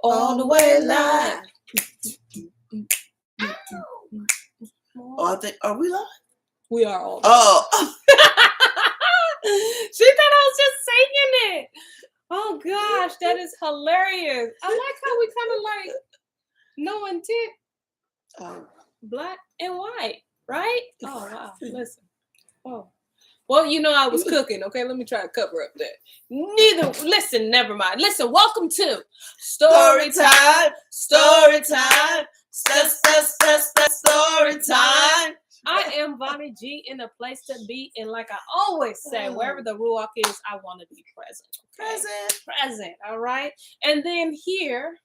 all the way live. Oh, I think, are we live? We are all. Oh. She thought I was just singing it. Oh gosh, that is hilarious. I like how we kind of like no intent, black and white, right? Oh wow, listen. Oh, well, you know I was cooking. Okay, let me try to cover up that. Listen, never mind. Listen, welcome to Story time. Story time. Story time. I am Bonnie G, in a place to be, and like I always say, wherever the Ruach is, I want to be present. Okay? Present. All right. And then here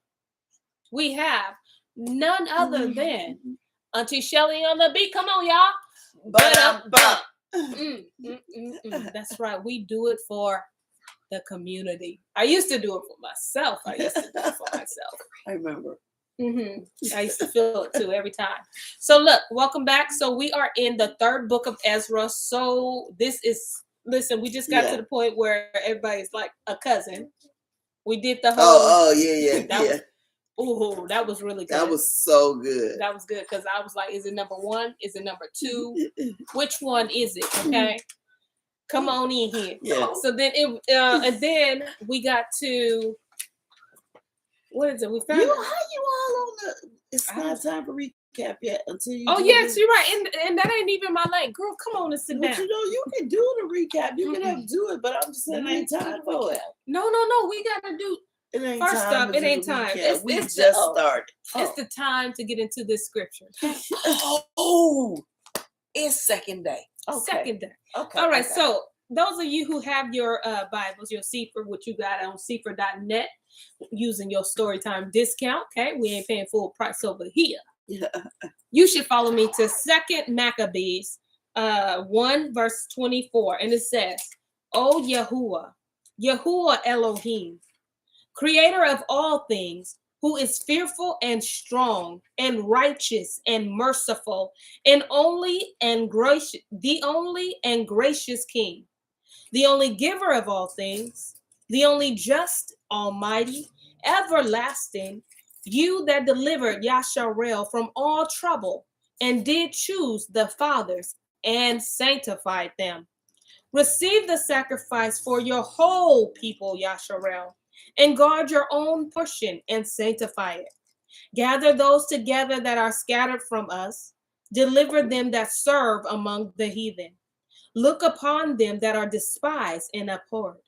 we have none other than Auntie Shelly on the beat. Come on, y'all. That's right. We do it for the community. I used to do it for myself. I remember. I used to feel it too every time. So look, welcome back. So we are in the third book of Ezra. So this is, listen, we just got to the point where everybody's like a cousin. We did the whole. That was really good. That was so good. That was good because I was like, is it number 1? Is it number 2? Which one is it? Okay, come on in here. Yeah. So then and then we got to. What is it? We found how you all on the? It's not time for recap yet until you. Oh yes, you're right, and that ain't even my lane, girl. Come on and sit down. But you know you can do the recap. You can have to do it, but I'm just saying it ain't time for it. No. We gotta do. It ain't First time up, it ain't time. We just started. It's the time to get into this scripture. It's second day. Okay. Second day. Okay. All right. Okay. So those of you who have your Bibles, your St0ryTim3, what you got on St0ryTim3.net, using your Storytime discount. Okay, we ain't paying full price over here. Yeah. You should follow me to 2 Maccabees 1 verse 24, and it says, "O Yahuwah Elohim, creator of all things, who is fearful and strong and righteous and merciful, and the only and gracious King, the only giver of all things, the only just, almighty, everlasting, you that delivered Yasharel from all trouble and did choose the fathers and sanctified them. Receive the sacrifice for your whole people, Yasharel, and guard your own portion and sanctify it. Gather those together that are scattered from us. Deliver them that serve among the heathen. Look upon them that are despised and abhorred.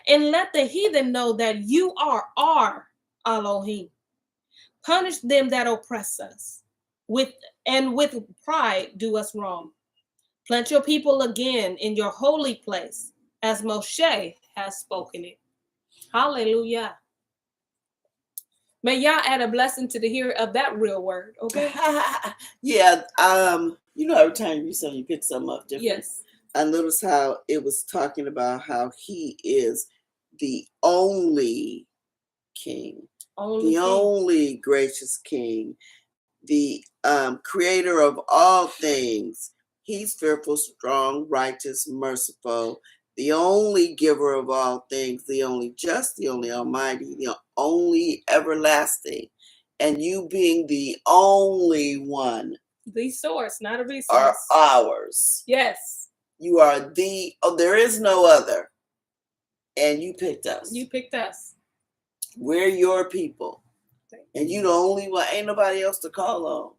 And let the heathen know that you are our Elohim. Punish them that oppress us, with pride do us wrong. Plant your people again in your holy place, as Moshe has spoken it." Hallelujah. May y'all add a blessing to the hearer of that real word, okay? Yeah. You know, every time you read something, you pick something up different. Yes. I noticed how it was talking about how he is the only king, only gracious king, the creator of all things. He's fearful, strong, righteous, merciful, the only giver of all things, the only just, the only almighty, the only everlasting. And you being the only one. The source, not a resource. Are ours. Yes. You are there is no other. And you picked us. You picked us. We're your people. And you the only one. Ain't nobody else to call on.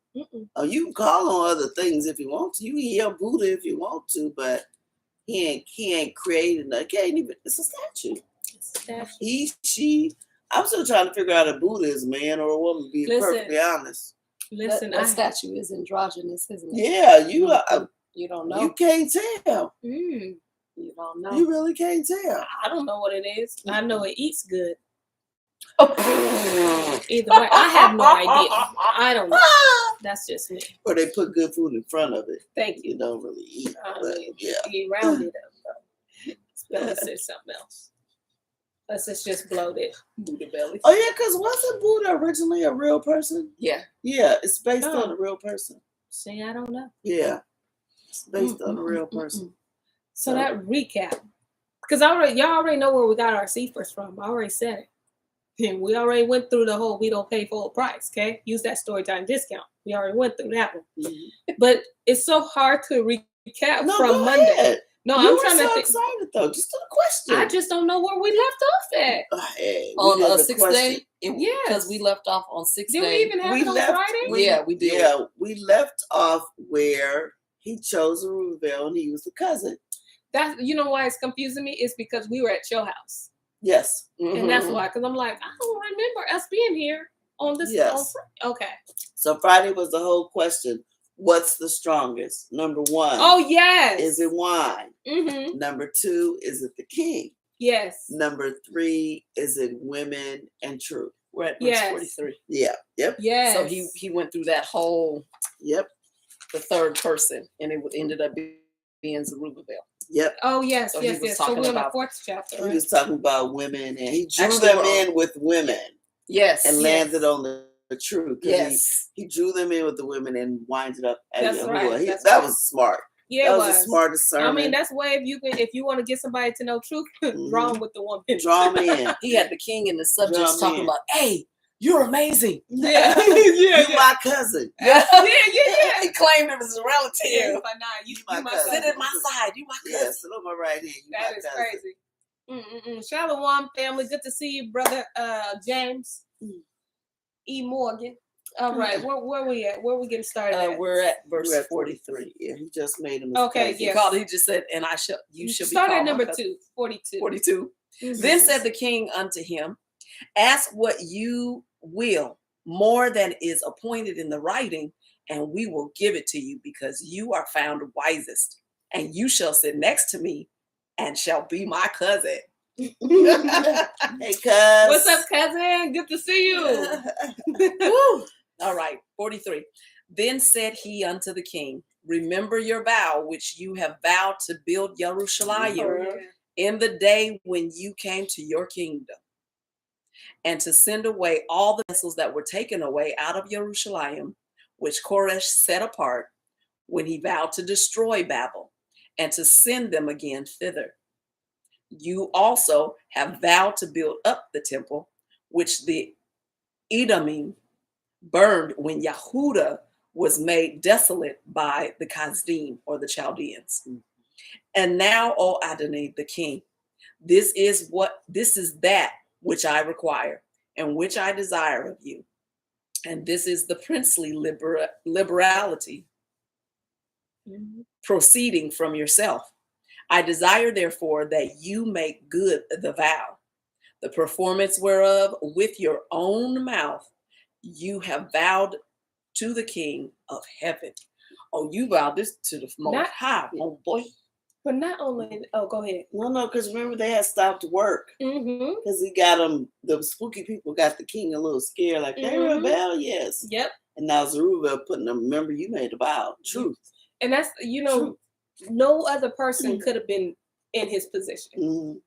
Oh, you can call on other things if you want to. You can hear Buddha if you want to, but he ain't created. It's a statue. He, she. I'm still trying to figure out if Buddha is a man or a woman. To be perfectly honest. Listen, that statue is androgynous, isn't it? Yeah, you don't know. You can't tell. You don't know. You really can't tell. I don't know what it is. I know it eats good. Either way, I have no idea. I don't know. That's just me. Or they put good food in front of it. Thank you. You don't really eat. You round it up, though. Let's say something else. It's just bloated Buddha belly. Oh yeah, because wasn't Buddha originally a real person? Yeah. Yeah, it's based on a real person. See, I don't know. Yeah, it's based on a real person. So that recap, because y'all already know where we got our St0ryTim3 from. I already said it. And we already went through the whole we don't pay full price, okay? Use that story time discount. We already went through that one. Mm-hmm. But it's so hard to recap No, from go Monday. ahead. No, You I'm were trying so to think. excited though. Just do the question. I just don't know where we left off at. Hey, On the 6th question. day? Yes. Because we left off on 6th Did day. we even have We it on left- Friday? Yeah, we did. Yeah, we left off where he chose Zerubbabel and he was the cousin. That, you know why it's confusing me? It's because we were at your house. Yes. And that's why, because I'm like, I don't remember us being here on this. Yes. Okay. So Friday was the whole question. What's the strongest? Number one. Oh, yes. Is it wine? Mm-hmm. Number two, is it the king? Yes. Number three, is it women and truth? We're at verse Yes. 43. Yeah. Yep. Yes. So he went through that whole, Yep. the third person, and it ended up being Zerubbabel. Yep. Oh, yes, So he yes, was yes. So talking we're on the about- 4th chapter, He right? was talking about women and he drew Actually, them we're in with women Yes. and landed on the truth. 'Cause Yes. He drew them in with the women and winded up at That's Yahuwah. right, that's That right. was smart. Yeah, That it was was. the smartest sermon. I mean, that's why if you want to get somebody to know truth, draw them with the woman. Draw them in. He had the king and the subjects Drum talking in. about, hey, you're amazing. Yeah. You my cousin. Yeah. yeah. He claimed it was a relative. But nah, you my my cousin. Sit at my side. You my cousin. Yeah, sit on my right hand. You That my is cousin. crazy. Shalom, family. Good to see you, brother James E. Morgan. All right, where we at? Where we getting started at? We're at verse We're at 43. Yeah, he just made him. Okay, He yes. called. He just said, and you shall be Start called at number my cousin. 2, 42. 42. Mhm. Then said the king unto him, ask what you will, more than is appointed in the writing, and we will give it to you, because you are found wisest, and you shall sit next to me, and shall be my cousin. Hey, cuz. What's up, cousin? Good to see you. Woo. All right, 43. Then said he unto the king, remember your vow, which you have vowed to build Jerusalem in the day when you came to your kingdom, and to send away all the vessels that were taken away out of Jerusalem, which Koresh set apart when he vowed to destroy Babel, and to send them again thither. You also have vowed to build up the temple, which the Edomim burned when Yahudah was made desolate by the Kasdim, or the Chaldeans. And now, O Adonai, the king, this is that which I require, and which I desire of you. And this is the princely liberality proceeding from yourself. I desire, therefore, that you make good the vow, the performance whereof with your own mouth you have vowed to the King of heaven. Oh, you vowed this to the Most High, oh boy. But not only, go ahead. No, because remember they had stopped work. Because he got them, the spooky people got the king a little scared, like, they rebellious. Yep. And now Zerubbabel putting them, remember you made a vow, truth. And that's, no other person could have been in his position.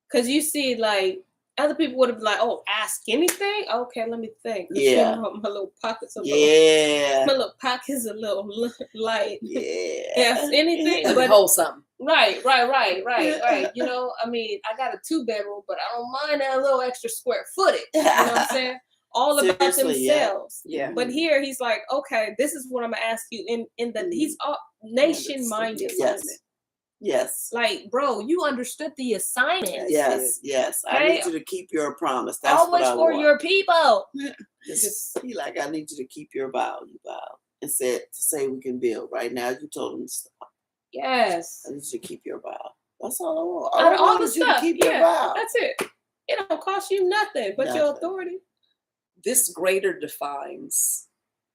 Because you see, like, other people would have been like, oh, ask anything? Okay, let me think. Yeah. My little pockets are my little pockets a little light. Yeah. Ask anything. Let me But hold something. Right. You know, I mean, I got a 2-bedroom, but I don't mind that little extra square footage. You know what I'm saying? All about themselves. Yeah. But here he's like, okay, this is what I'm gonna ask you. In the he's all nation-minded. Yes. Like, bro, you understood the assignment. Yes. Okay? I need you to keep your promise. That's always what I for want. your people. He like, I need you to keep your vow. You vow. And said to say we can build. Right now, you told him to stop. Yes. I need you to keep your vow. That's all I want. Out of all the you stuff. to keep your vow. That's it. It don't cost you nothing but your authority. This greater defines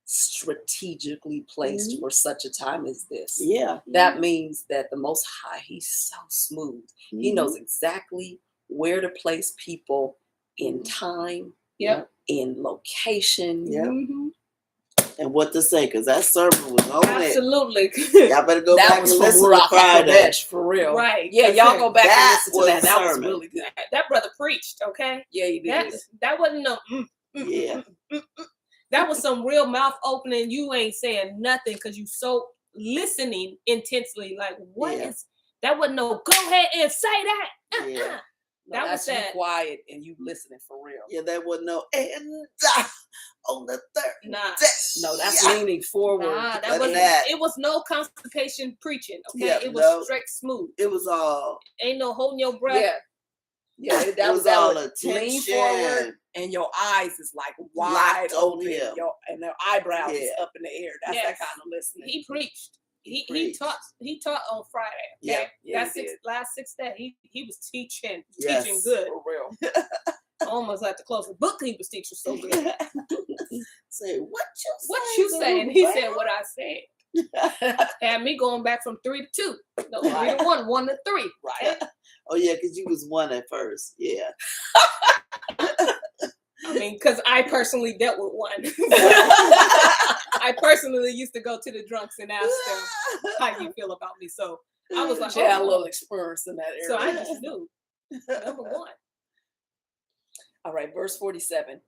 strategically placed for such a time as this. Yeah. That means that the Most High, he's so smooth. He knows exactly where to place people in time, in location. And what to say, because that sermon was on it. Absolutely. Y'all better go back and listen to Friday. For real. Right. Yeah, y'all go back and listen to that. That was sermon. really good. That brother preached, okay? Yeah, he did. That wasn't no Yeah. That was some real mouth opening. You ain't saying nothing because you so listening intensely. Like, what is that? Wasn't no go ahead and say that. That was you that. quiet and you listening for real. Yeah, there was no and on the third Nah. day. No, that's leaning forward. Nah, Better was that. it was no constipation preaching. Okay, Yeah, it was no. straight smooth. It was all. Ain't no holding your breath. Yeah. It That was that all would lean attention. forward and your eyes is like wide Locked on open. him. And their eyebrows is Yeah. up in the air. That's Yes. that kind of listening. He preached. He preached. taught on Friday. Okay, Yeah, that last 6 days he was teaching Yes. teaching good. For real. I almost had to close the book. He was teaching so good. Say what What you saying? He said what I said. Had me going back from 3 to 2. No, 3 to 1, 1 to 3. Right. Oh yeah, because you was 1 at first. Yeah. I mean, because I personally dealt with one. I personally used to go to the drunks and ask them, how do you feel about me? So I was like, She had a little experience in that area. So I just knew. Number 1. All right, verse 47.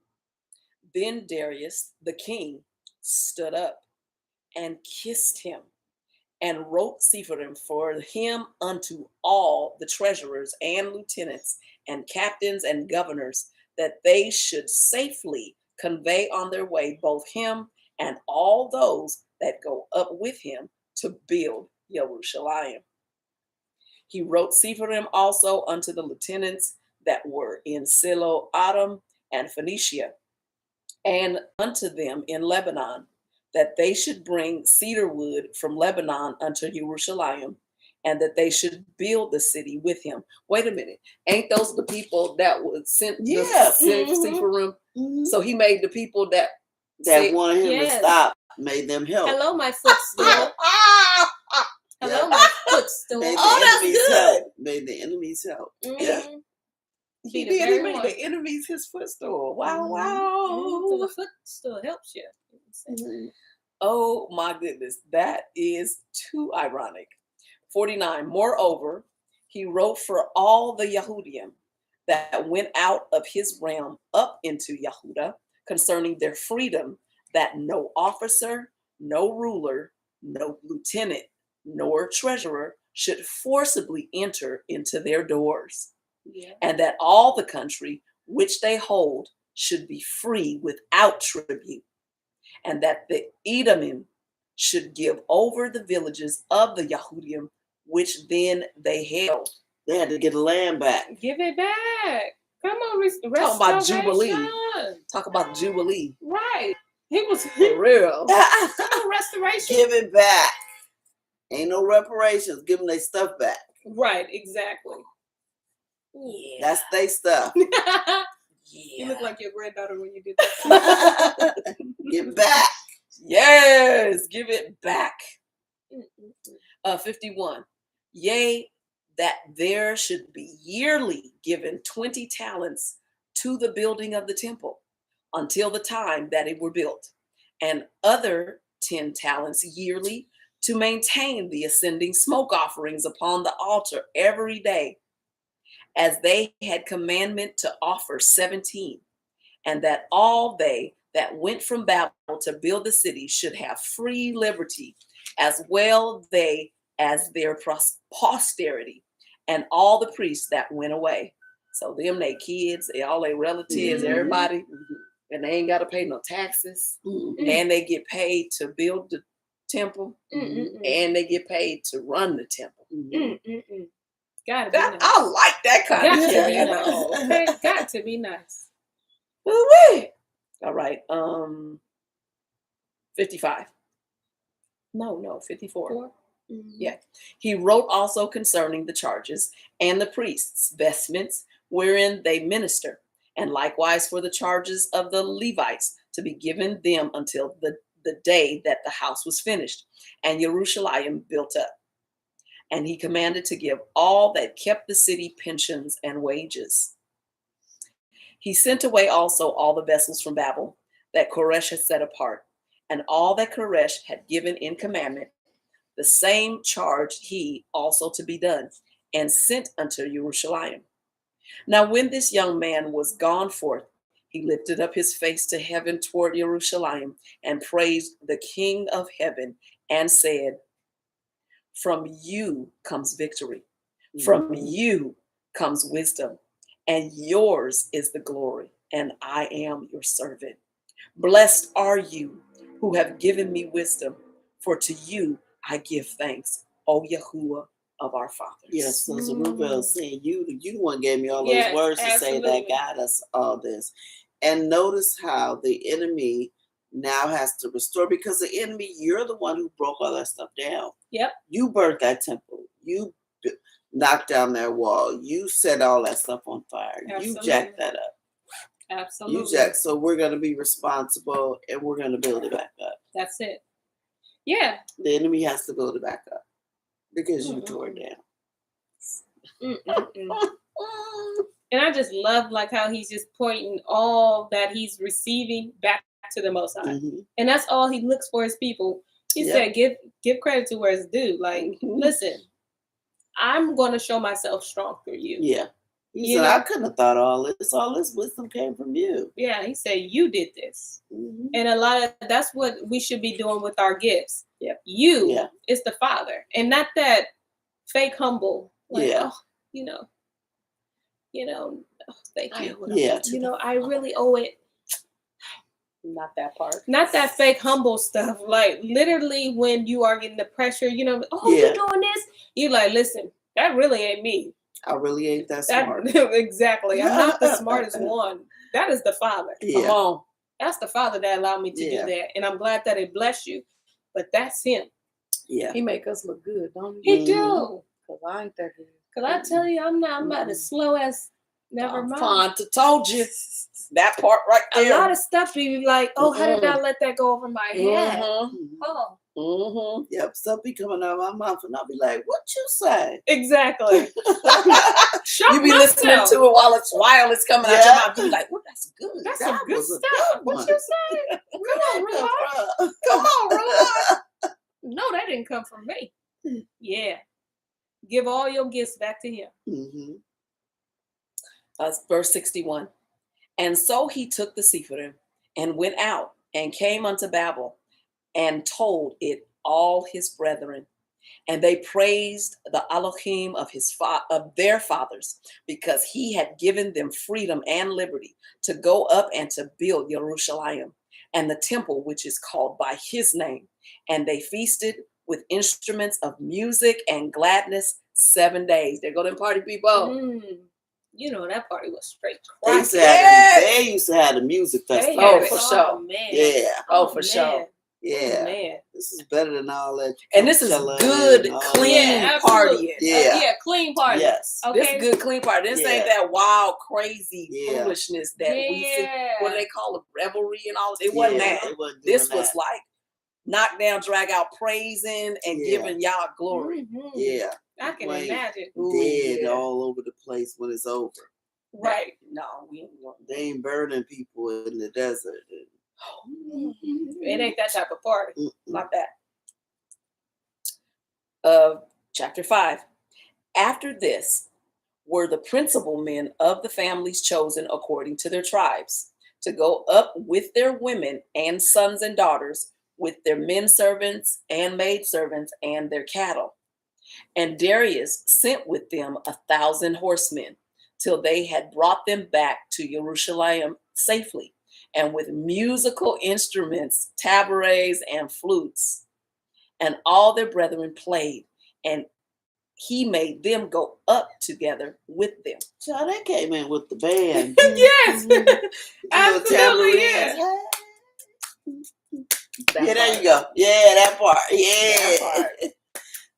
Then Darius, the king, stood up and kissed him and wrote 0ryTim for him unto all the treasurers and lieutenants and captains and governors, that they should safely convey on their way both him and all those that go up with him to build Jerusalem. He wrote 0ryTim also unto the lieutenants that were in 0ryTim and Phoenicia, and unto them in Lebanon, that they should bring cedar wood from Lebanon unto Jerusalem, and that they should build the city with him. Wait a minute. Ain't those the people that would send Yeah. 0ryTim? Mhm. So he made the people that wanted him to stop, made them help. Hello, my footstool. Hello, my footstool. Made the that's enemies good. help. Made the enemies help. Yeah. Be He the did. He very made one. the enemies his footstool. Wow, Mhm. wow. So the footstool helps you. Mhm. Oh my goodness, that is too ironic. 49. Moreover, he wrote for all the Yahudim that went out of his realm up into Yehuda concerning their freedom, that no officer, no ruler, no lieutenant, nor treasurer should forcibly enter into their doors, and that all the country which they hold should be free without tribute, and that the Edomim should give over the villages of the Yahudim, which then they held. They had to get the land back. Give it back. Come on, Talk about restoration. Jubilee. Talk about Jubilee. Right. He was For real. restoration. Give it back. Ain't no reparations. Give them their stuff back. Right, exactly. Yeah. That's their stuff. You look like your granddaughter when you did that. Get back. Yes, give it back. 51. Yea, that there should be yearly given 20 talents to the building of the temple until the time that it were built, and other 10 talents yearly to maintain the ascending smoke offerings upon the altar every day, as they had commandment to offer 17, and that all they that went from Babel to build the city should have free liberty, as well they as their posterity, and all the priests that went away. So them, they kids, all their relatives, everybody, and they ain't got to pay no taxes, and they get paid to build the temple, and they get paid to run the temple. Gotta be nice. I like that kind Got of to be shit. nice. Okay, got to be nice. All right. 55. No, 54. Yeah. He wrote also concerning the charges and the priests' vestments wherein they minister, and likewise for the charges of the Levites to be given them until the day that the house was finished and Jerusalem built up. And he commanded to give all that kept the city pensions and wages. He sent away also all the vessels from Babel that Koresh had set apart, and all that Koresh had given in commandment, the same charged he also to be done, and sent unto Jerusalem. Now when this young man was gone forth, he lifted up his face to heaven toward Jerusalem, and praised the King of heaven, and said, from you comes victory, from you comes wisdom, and yours is the glory, and I am your servant. Blessed are you who have given me wisdom, for to you I give thanks, O Yahuwah of our fathers. Yes, so Zerubbabel saying, you the one gave me all those words to say that got us all this. And notice how the enemy now has to restore, because the enemy, you're the one who broke all that stuff down. Yep. You burnt that temple. You knocked down that wall. You set all that stuff on fire. Absolutely. You jacked that up. Absolutely. So we're going to be responsible and we're going to build it back up. That's it. Yeah. The enemy has to build it back up because you tore it down. And I just love like how he's just pointing all that he's receiving back to the Most High. And that's all he looks for his people. He said, give credit to where it's due. Like, listen, I'm going to show myself strong through you. Yeah. He said, I couldn't have thought all this wisdom came from you. Yeah, he said, you did this. And a lot of that's what we should be doing with our gifts. You is the Father. And not that fake humble. Like, oh, thank you. I really owe it. Not that part. Not that fake humble stuff. Like literally when you are getting the pressure, you're doing this. You're like, listen, that really ain't me. I really ain't that smart. Exactly. I'm not the smartest one. That is the Father. Yeah. Come on. That's the Father that allowed me to do that. And I'm glad that it blessed you. But that's him. Yeah. He make us look good, don't he? He do. Because I ain't that good. Because I tell you, I'm about as slow as never mind. Told you. That part right there. A lot of stuff be like, oh, how did I let that go over my head? Oh. Yep, stuff be coming out of my mouth and I'll be like, what you say? Exactly. You be listening to it while it's coming out your mouth. You be like, well, that's good. That's some good stuff. What you say? Come on, Roy. No, that didn't come from me. Yeah. Give all your gifts back to him. Verse 61. And so he took the 0ryTim and went out and came unto Babel and told it all his brethren. And they praised the Elohim of their fathers, because he had given them freedom and liberty to go up and to build Jerusalem and the temple which is called by his name. And they feasted with instruments of music and gladness 7 days. There go them party people. You know, that party was straight. They used to have the music festival. Oh, for sure. Man. Yeah. Oh, for sure. Yeah. Oh, man. This is better than all that. And this is good, clean partying. Clean party. Yes. Okay. This is good, clean party. This ain't that wild, crazy foolishness that we see. What do they call it? Revelry and all. It wasn't that. This was like knock down, drag out, praising and giving y'all glory. Yeah. I can imagine. Dead all over the place when it's over. Right. No, we ain't. They ain't burning people in the desert. It ain't that type of party. Like that. Chapter 5. After this were the principal men of the families chosen according to their tribes, to go up with their women and sons and daughters, with their men servants and maid servants and their cattle. And Darius sent with them 1,000 horsemen, till they had brought them back to Jerusalem safely, and with musical instruments, tabrets, and flutes. And all their brethren played, and he made them go up together with them. So they came in with the band. Yes. Absolutely, yes. Yeah, there you go. Yeah, that part. Yeah. That part.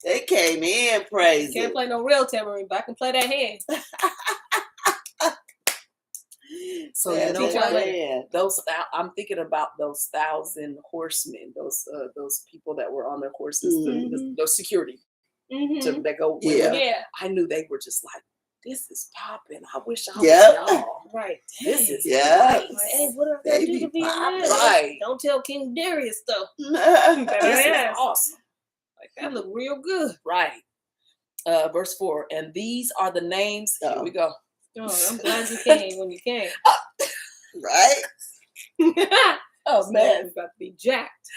They came in praising. Can't play no real tambourine, but I can play that hand. So you know what? I'm thinking about those 1,000 horsemen, those people that were on their horses, those security that go. I knew they were just like, this is popping. I wish I was y'all. Right. This is nice. Like, hey, what are they do to be nice? Right. Don't tell King Darius stuff. This is awesome. Like that look real good. Right. Verse 4. And these are the names. Here we go. Oh, I'm glad you came when you came. Right? Oh man, about to be jacked.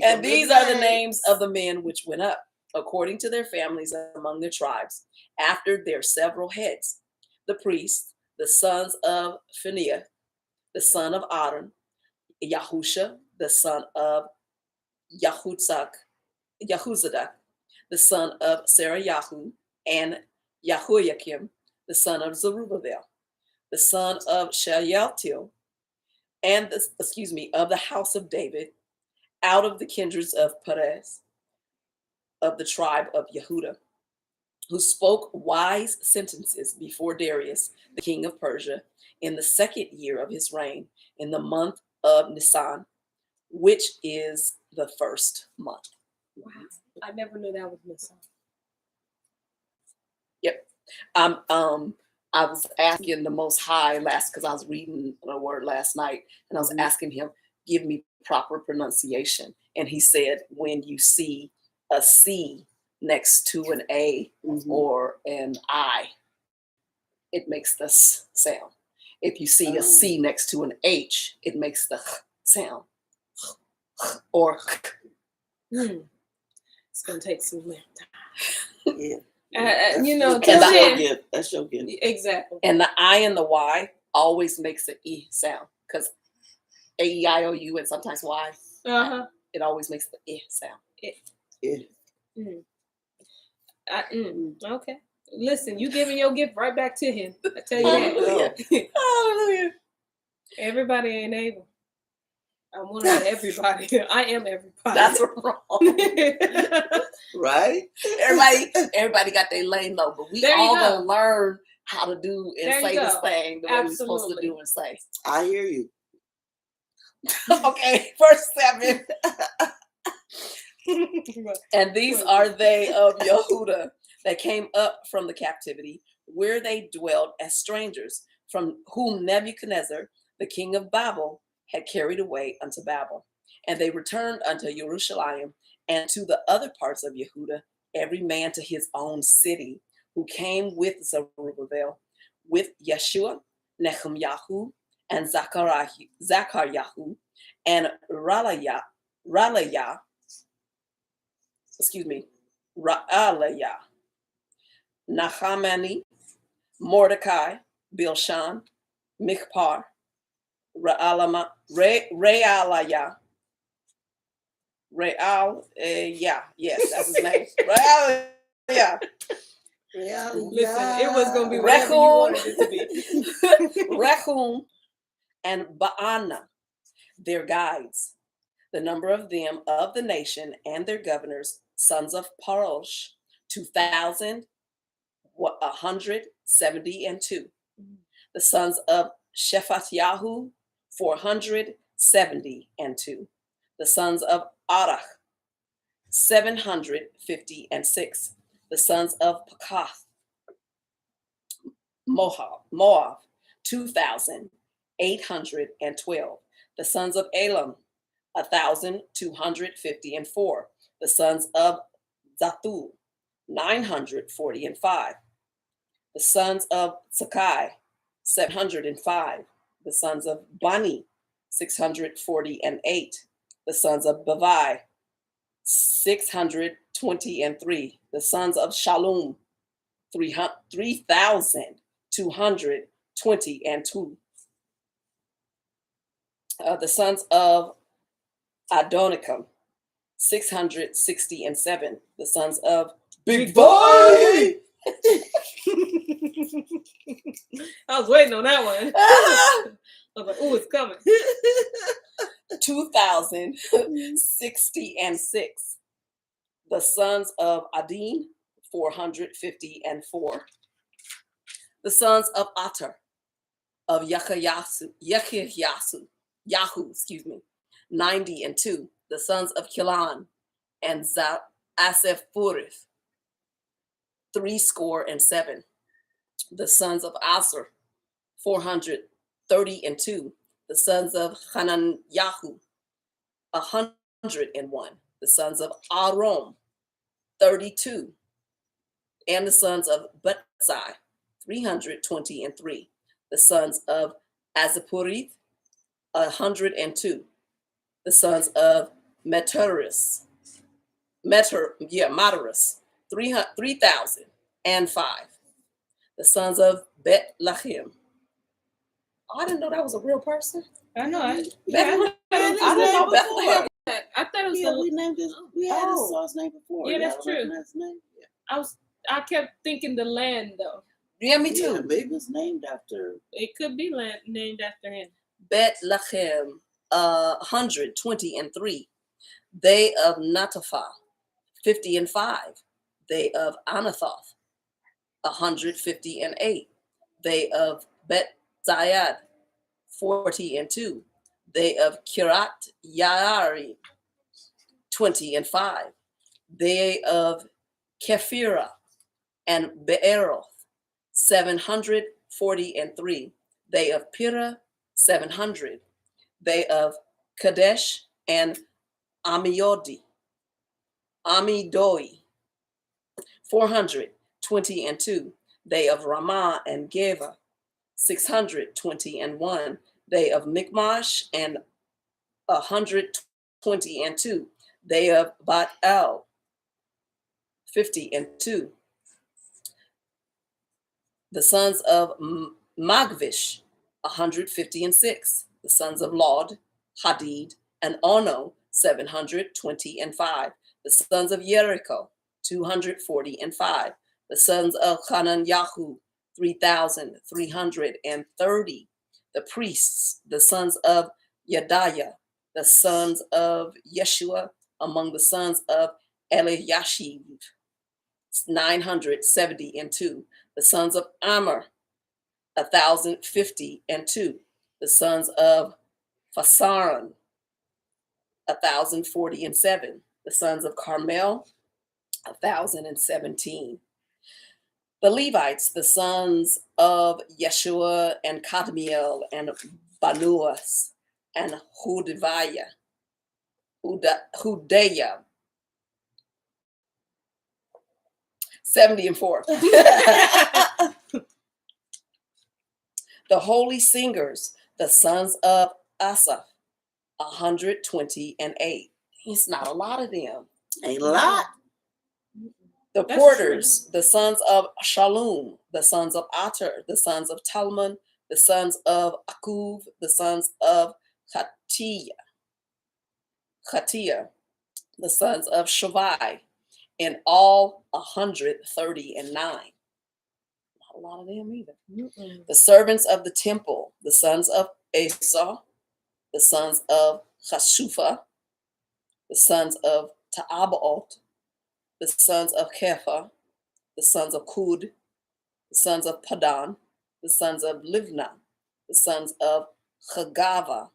And these are the names of the men which went up, according to their families among their tribes, after their several heads. The priests, the sons of Phinehas, the son of Aaron, Yahusha, the son of Yahuzadak, the son of Serayahu, and Yahoiakim, the son of Zerubbabel, the son of Shealtiel, and of the house of David, out of the kindreds of Perez, of the tribe of Yehuda, who spoke wise sentences before Darius, the king of Persia, in the 2nd year of his reign, in the month of Nisan, which is the 1st month. Wow, I never knew that was Nisan. Yep. I was asking the Most High because I was reading the word last night, and I was asking him, give me proper pronunciation. And he said, when you see a C next to an A or an I, it makes the S sound. If you see a C next to an H, it makes the H sound. Or it's gonna take some time. Yeah. That's your gift. Exactly. And the I and the Y always makes an E sound, because A-E-I-O-U and sometimes Y. It always makes the E sound. Okay. Listen, you giving your gift right back to him. I tell you that. Hallelujah. Everybody ain't able. I'm one of everybody. I am everybody. That's wrong. Right? Everybody got their lane though, but we all gonna learn how to do and say this thing the way we're supposed to do and say. I hear you. Okay, verse 7. And these are they of Yehuda that came up from the captivity, where they dwelt as strangers, from whom Nebuchadnezzar, the king of Babel, had carried away unto Babel. And they returned unto Jerusalem and to the other parts of Yehuda, every man to his own city, who came with Zerubbabel, with Yeshua, Nehemiah, and Zachariah, and Ra'aliah, Nahamani, Mordecai, Bilshan, Mikpar, Realiah, yes, that's his name. Realiah. Listen, it was gonna be whatever you wanted it to be. Rechum and Baana, their guides, the number of them of the nation and their governors, sons of Parosh, 2,172. The sons of Shephatiyahu, 472. The sons of Arach, 756. The sons of Pakath, Moab, 2,812. The sons of Elam, 1,254. The sons of Zathul, 945. The sons of Sakai, 705. The sons of Bani, 648. The sons of Bavai, 623. The sons of Shalom, 3,222. The sons of Adonicum, 667. The sons of Big Boy. I was waiting on that one. I was like, "Ooh, it's coming." 2,066. The sons of Adin, 454. The sons of Ater, of Yahu, 92. The sons of Kilan and Aseph-Purith, 7. The sons of Aser, 432. The sons of Hananyahu, 101. The sons of Arom, 32. And the sons of Betzai, 323. The sons of Azapurith, 102. The sons of Meturis, Matarus, 3,005. The sons of Bethlehem. Oh, I didn't know that was a real person. I know. I Bethlehem. I didn't know Bethlehem. I thought it was we named this. We had this sauce name before. Yeah, that's true. Name? Yeah. I kept thinking the land though. Yeah, me too. Yeah, maybe it's named after. It could be named after him. Bethlehem, 120 They of Natapha, 50 They of Anathoth, 150 They of Bet-Zayad, 40 They of Kirat Yaari, 20 They of Kephirah and Beeroth, 743. They of Pira, 700. They of Kadesh and Amidoi, 422. They of Ramah and Geva, 621. They of Michmash and 122. They of Bat El, 52. The sons of Magvish, 156. The sons of Lod, Hadid, and Ono, 725. The sons of Jericho, 245. The sons of Hananyahu, 3,330. The priests, the sons of Yediah, the sons of Yeshua, among the sons of Eliashib, 972. The sons of Amr, 1,052. The sons of Phasaron, 1,047. The sons of Carmel, 1,017. The Levites, the sons of Yeshua and Kadmiel and Banuas and Hudayah, 74. The holy singers, the sons of Asaph, 128. It's not a lot of them. Ain't a lot. The porters, the sons of Shalom, the sons of Ater, the sons of Talmon, the sons of Akuv, the sons of Khatia, the sons of Shavai, in all 139. Not a lot of them either. The servants of the temple, the sons of Asa, the sons of Chashufa, the sons of Ta'abaot, the sons of Kepha, the sons of Kud, the sons of Padan, the sons of Livna, the sons of Chagava,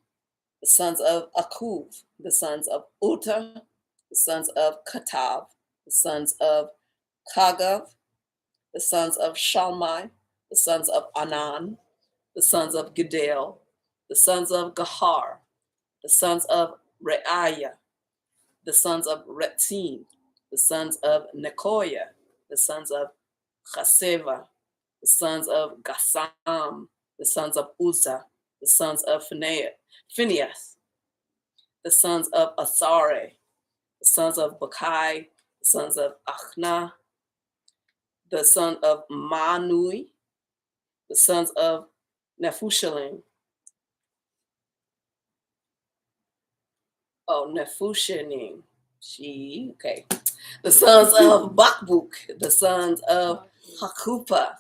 the sons of Akuv, the sons of Uta, the sons of Katav, the sons of Kagav, the sons of Shalmai, the sons of Anan, the sons of Gedel, the sons of Gahar, the sons of Reaiah, the sons of Retzin, the sons of Nekoya, the sons of Chaseva, the sons of Gassam, the sons of Uzzah, the sons of Phinehas, the sons of Asare, the sons of Bakai, the sons of Achna, the son of Manui, the sons of Nephushalim. Oh, Nephushalim. Okay. The sons of Bakbuk, the sons of Hakupa,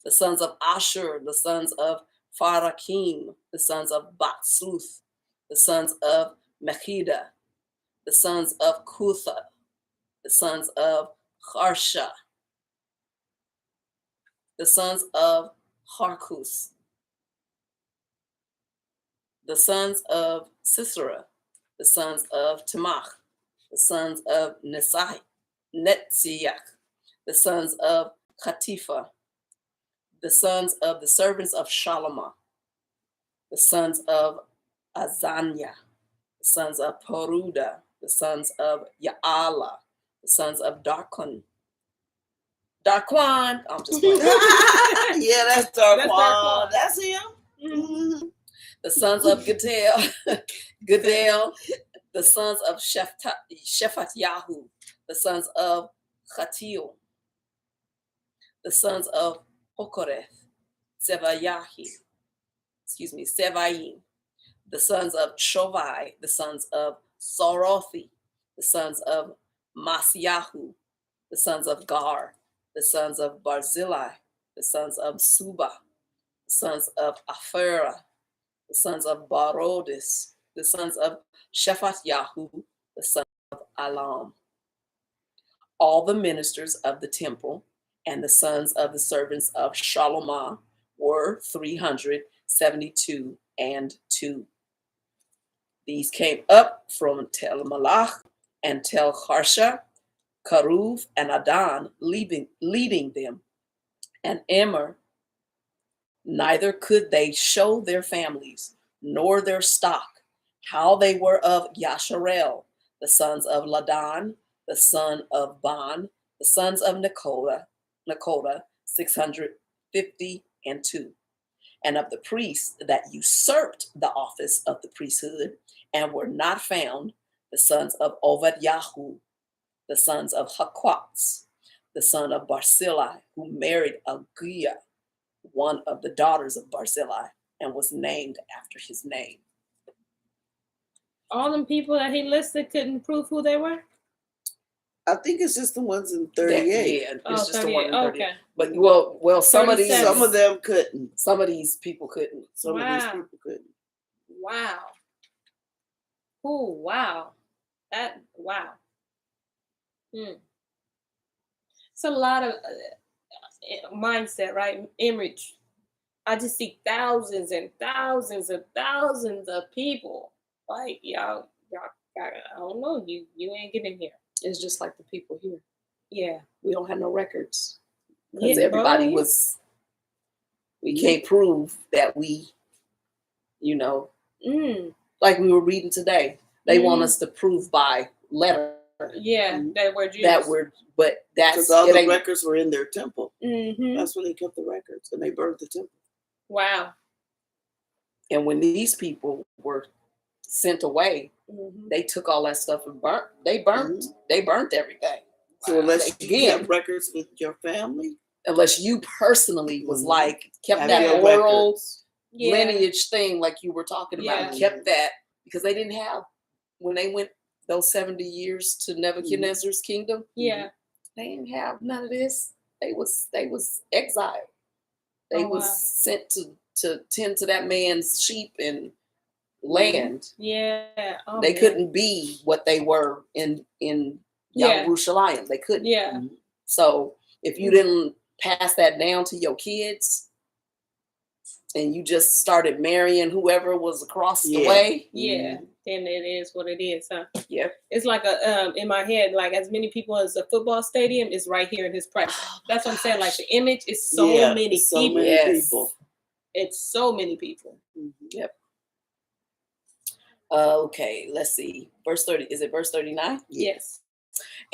the sons of Ashur, the sons of Farakim, the sons of Batsluth, the sons of Mechida, the sons of Kutha, the sons of Harsha, the sons of Harkus, the sons of Sisera, the sons of Temach, the sons of Netziach, the sons of Khatifa, the sons of the servants of Shalomah, the sons of Azaniah, the sons of Peruda, the sons of Ya'ala, the sons of Darkon. I'm just playing. Yeah, that's Darkwan. That's him. Mm-hmm. The sons of Gedel, the sons of Shephatyahu, the sons of Chatiel, the sons of Hokoreth, Sevayim, the sons of Shovai, the sons of Sorothi, the sons of Masyahu, the sons of Gar, the sons of Barzillai, the sons of Suba, the sons of Aphera, the sons of Barodis, the sons of Shephatyahu, the sons of Alam. All the ministers of the temple and the sons of the servants of Shalomah were 372 and 2. These came up from Tel Malach and Tel Harsha, Karuv and Adan leading them, and Immer. Neither could they show their families nor their stock, how they were of Yasharel, the sons of Ladan, the son of Ban, the sons of Nakoda, 650 and 2, and of the priests that usurped the office of the priesthood and were not found, the sons of Obadyahu, the sons of Hakwatz, the son of Barzillai, who married Agiah, one of the daughters of Barzillai, and was named after his name. All them people that he listed couldn't prove who they were? I think it's just the ones in 38. Yeah, it's just the one in 38. Okay. But well, some of them couldn't. Some of these people couldn't. Some of these people couldn't. Wow. Oh, wow. Wow. It's a lot of mindset, right? Image. I just see thousands and thousands and thousands of people. Like, y'all, I don't know. You ain't getting here. It's just like the people here. Yeah. We don't have no records. Because everybody was, we can't prove that we, like we were reading today. They want us to prove by letter. Yeah, that we're Jews. But that's because all the records were in their temple. That's when they kept the records, and they burned the temple. Wow. And when these people were sent away, they took all that stuff and burnt. They burnt everything. So unless you have records with your family, unless you personally was like kept that oral lineage thing, like you were talking about, kept that, because they didn't have, when they went those 70 years to Nebuchadnezzar's kingdom, they didn't have none of this. They was exiled. They was sent to tend to that man's sheep and land. Yeah. They couldn't be what they were in Yerushalayim. They couldn't. Yeah. So if you didn't pass that down to your kids and you just started marrying whoever was across the way, then it is what it is, huh? Yeah. It's like in my head, like as many people as a football stadium is right here in his presence. That's what I'm saying. Like the image is so many people. So many people. It's so many people. Yep. Okay, let's see. Verse 30. Is it verse 39? Yes.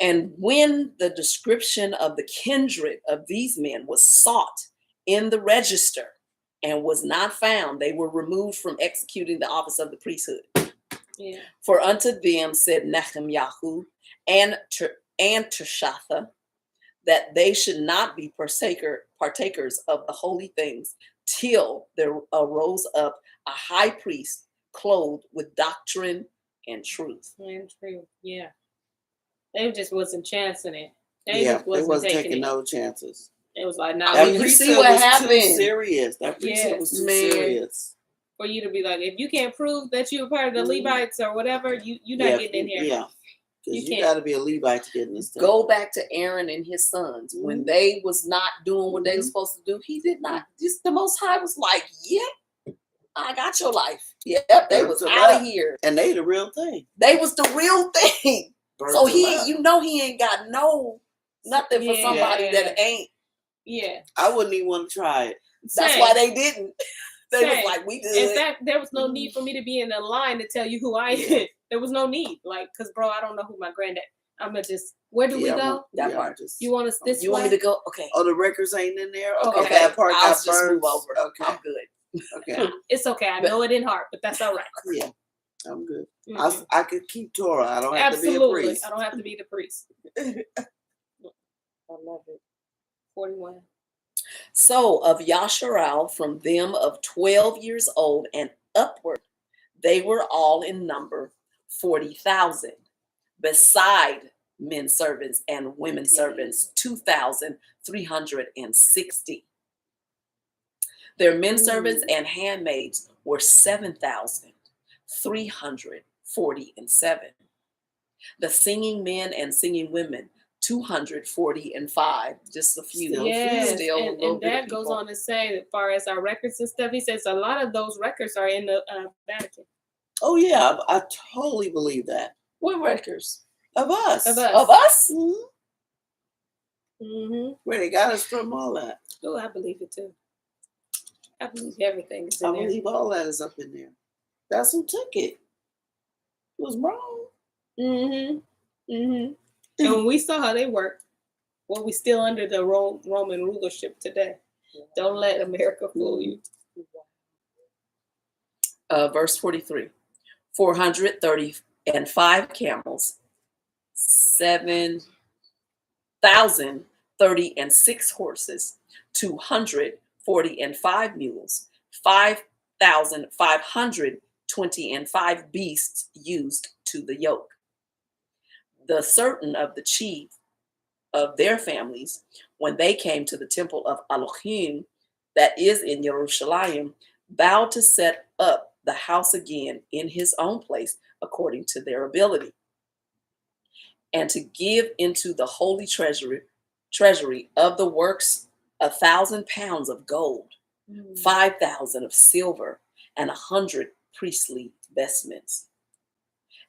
And when the description of the kindred of these men was sought in the register and was not found, they were removed from executing the office of the priesthood. Yeah. For unto them said Nehemiah and Tirshatha that they should not be partakers of the holy things till there arose up a high priest clothed with doctrine and truth. And truth, yeah. They just wasn't chancing it. They wasn't taking no chances. It was like, nah. You see what happened? Too serious. That priesthood was too serious. For you to be like, if you can't prove that you were part of the Levites or whatever, you're not getting in here. Yeah. Because you got to be a Levite to get in this stuff. Go back to Aaron and his sons. When they was not doing what they were supposed to do, he did not. Just the Most High was like, I got your life. Yep, they was out of here. And they the real thing. They was the real thing. So he ain't got nothing for somebody that ain't. Yeah. I wouldn't even want to try it. That's why they didn't. They was like, we did. In fact, there was no need for me to be in the line to tell you who I am. There was no need. Like, because, bro, I don't know who my granddad. I'm going to just, where do we go? That part. You want us this way? You want me to go? Okay. Oh, the records ain't in there? Okay. That part I'll just move over. Okay. I'm good. Okay. It's okay. I know it in heart, but that's all right. Yeah. I'm good. Mm-mm. I could keep Torah. I don't have Absolutely. to be a priest. I don't have to be the priest. I love it. 41. So of Yasharal, from them of 12 years old and upward, they were all in number 40,000, beside men servants and women servants 2,360. Their men servants and handmaids were 7,347. The singing men and singing women 245. Just a few. Yes, Still a little and bit of that goes people. on to say, as far as our records and stuff, he says a lot of those records are in the Vatican. Oh yeah, I totally believe that. What records? Of us. Of us. Of us? Where they got us from, all that. Oh, I believe it too. I believe everything is in I there. believe all that is up in there. That's who took it. It was wrong. And when we saw how they work, well, we still under the Roman rulership today. Don't let America fool you. Verse 43. 435 camels, 7,036 horses, 245 mules, 5,525 beasts used to the yoke. The certain of the chief of their families, when they came to the temple of Elohim that is in Jerusalem, vowed to set up the house again in his own place according to their ability, and to give into the holy treasury of the works 1,000 pounds of gold, 5,000 of silver, and 100 priestly vestments.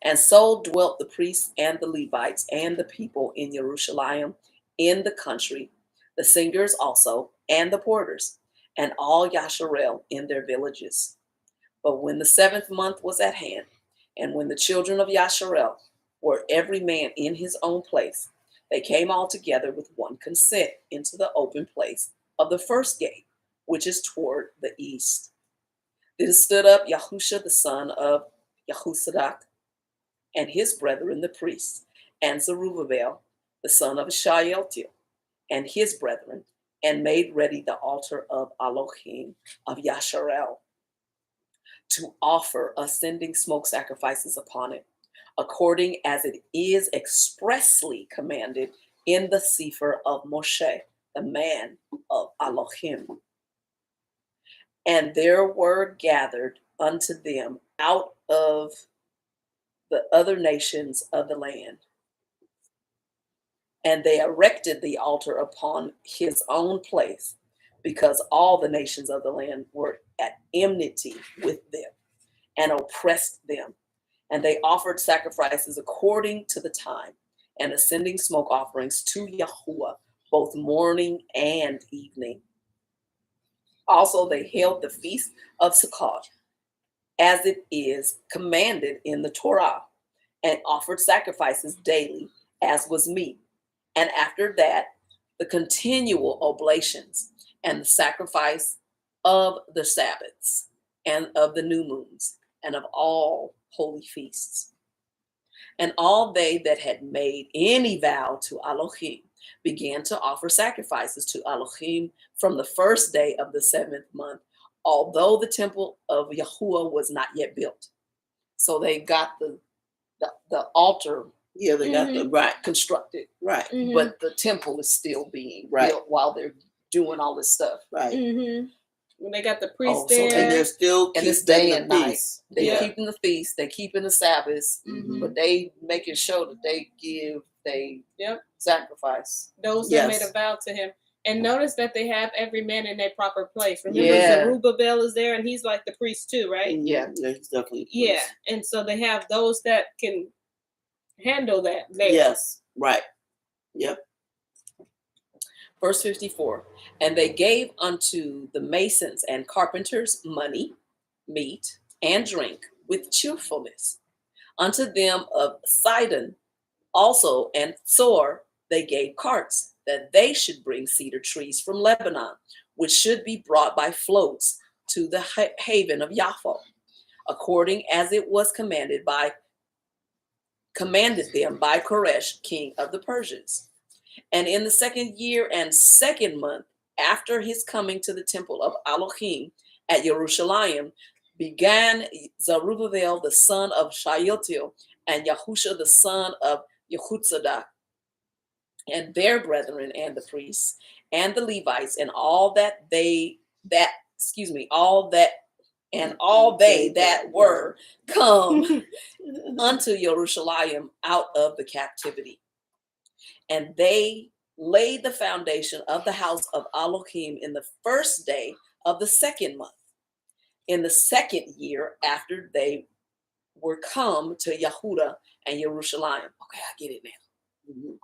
And so dwelt the priests and the Levites and the people in Jerusalem, in the country, the singers also, and the porters, and all Yasharel in their villages. But when the 7th month was at hand, and when the children of Yasharel were every man in his own place, they came all together with one consent into the open place of the first gate, which is toward the east. Then stood up Yahusha the son of Yahusadak, and his brethren the priests, and Zerubbabel the son of Shealtiel, and his brethren, and made ready the altar of Elohim of Yasharel, to offer ascending smoke sacrifices upon it, according as it is expressly commanded in the Sefer of Moshe, the man of Elohim. And there were gathered unto them out of the other nations of the land, and they erected the altar upon his own place, because all the nations of the land were at enmity with them and oppressed them. And they offered sacrifices according to the time, and ascending smoke offerings to Yahuwah, both morning and evening. Also they held the feast of Sukkot, as it is commanded in the Torah, and offered sacrifices daily, as was meet. And after that, the continual oblations and the sacrifice of the Sabbaths and of the new moons and of all holy feasts. And all they that had made any vow to Elohim began to offer sacrifices to Elohim from the first day of the 7th month, although the temple of Yahuwah was not yet built. So they got the altar. Yeah, they got the constructed, right. But the temple is still being Right. built while they're doing all this stuff. Right. When they got the priest so there, And they're still and it's keeping day the and night. feast. They're keeping the feast, they're keeping the Sabbaths, but they making sure that they give they sacrifice. those that made a vow to him. And notice that they have every man in their proper place. Remember, Zerubbabel is there, and he's like the priest too, right? Yeah, he's definitely. Yeah, and so they have those that can handle that there. Yes, right. Yep. Verse 54, and they gave unto the masons and carpenters money, meat, and drink with cheerfulness. Unto them of Sidon also and Tzor they gave carts, that they should bring cedar trees from Lebanon, which should be brought by floats to the haven of Yaffo. according as it was commanded them by Koresh, king of the Persians. And in the 2nd year and 2nd month after his coming to the temple of Elohim at Jerusalem, began Zerubbabel the son of Shealtiel and Yahusha the son of Yehutzadak, and their brethren and the priests and the Levites and all they that were come unto Jerusalem out of the captivity. And they laid the foundation of the house of Elohim in the 1st day of the 2nd month, in the 2nd year after they were come to Yehuda and Jerusalem. Okay, I get it now.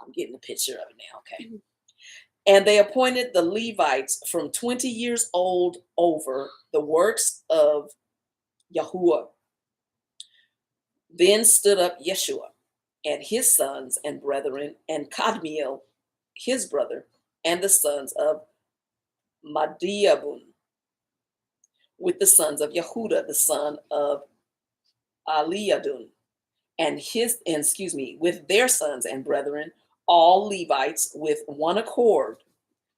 I'm getting a picture of it now. Okay. And they appointed the Levites from 20 years old over the works of Yahuwah. Then stood up Yeshua and his sons and brethren, and Kadmiel, his brother, and the sons of Madiabun, with the sons of Yehuda, the son of Eliadun, with their sons and brethren, all Levites with one accord,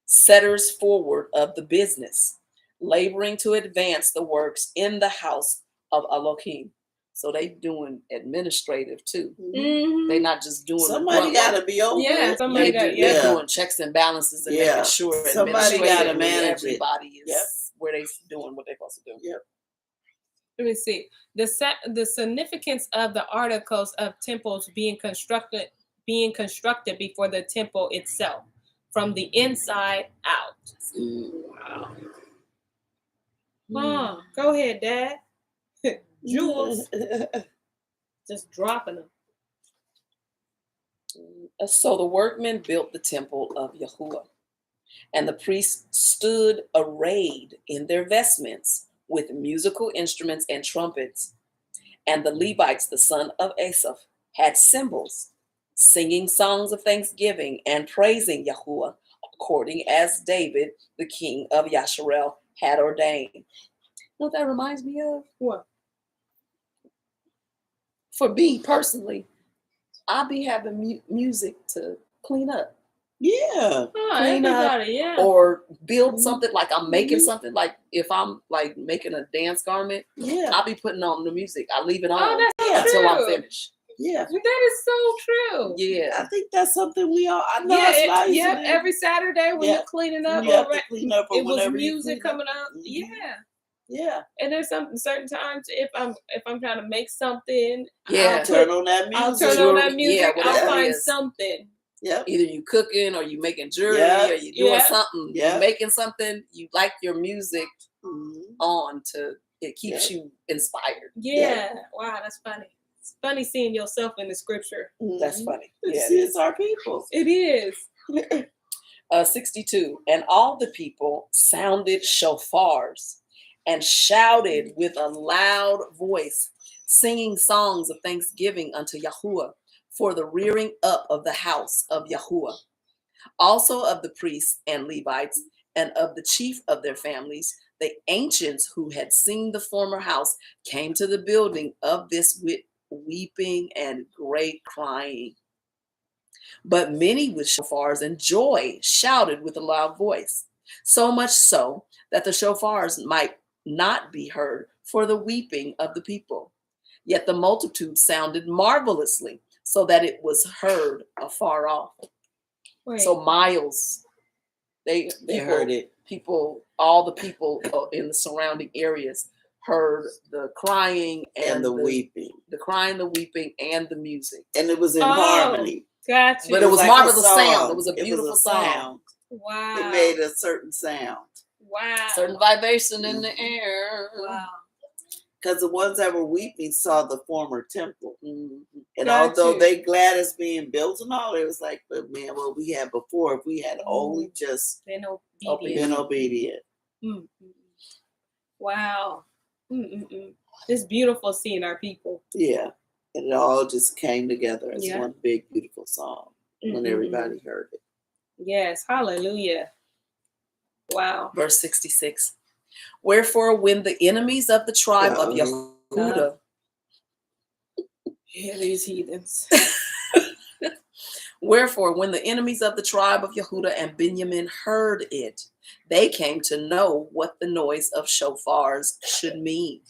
setters forward of the business, laboring to advance the works in the house of Elohim. So they doing administrative too. Mm-hmm. They not just doing somebody got to be over it. They're doing checks and balances and making sure somebody got to manage everybody is where they doing what they're supposed to do. Yep. Let me see the significance of the articles of temples being constructed before the temple itself, from the inside out. Wow. Go ahead, Dad. Jewels. Just dropping them. So the workmen built the temple of Yahuwah, and the priests stood arrayed in their vestments with musical instruments and trumpets. And the Levites, the son of Asaph, had cymbals, singing songs of thanksgiving and praising Yahuwah, according as David, the king of Yasharel, had ordained. You know what that reminds me of? What? For me personally, I'll be having music to clean up. Yeah. Clean up, or build something, like I'm making something, like if I'm like making a dance garment, I'll be putting on the music. I leave it on until I'm finished. Yeah. That is so true. Yeah. I think that's something we all, I know it's nice. Every Saturday when you're cleaning up, it was music coming up. Yeah. And there's certain times if I'm trying to make something, I'll turn on that music. I'll find something. Yep. Either you cooking or you making jewelry or you doing something. You making something. You like your music on it keeps you inspired. Yeah. Wow, that's funny. It's funny seeing yourself in the scripture. That's funny. It's our people. It is. 62. And all the people sounded shofars and shouted with a loud voice, singing songs of thanksgiving unto Yahuwah for the rearing up of the house of Yahuwah. Also of the priests and Levites, and of the chief of their families, the ancients who had seen the former house came to the building of this with weeping and great crying. But many with shofars and joy shouted with a loud voice, so much so that the shofars might not be heard for the weeping of the people. Yet the multitude sounded marvelously, so that it was heard afar off. So miles, they heard it. All the people in the surrounding areas heard the crying and the weeping. The crying, the weeping, and the music. And it was in harmony. Gotcha. But it was marvelous sound. It was a beautiful sound. Wow. It made a certain sound. Wow. Certain vibration in the air. Wow. Because the ones that were weeping saw the former temple. And although they glad it's being built and all, it was like, but man, what we had before, if we had only just been obedient. Wow. It's beautiful seeing our people. Yeah. And it all just came together as one big, beautiful song when everybody heard it. Yes. Hallelujah. Wow. Verse 66. Wherefore, when the enemies of the tribe of Yahuwah Yehuda. Yeah, these heathens. Wherefore, when the enemies of the tribe of Yehuda and Benjamin heard it, they came to know what the noise of shofars should mean.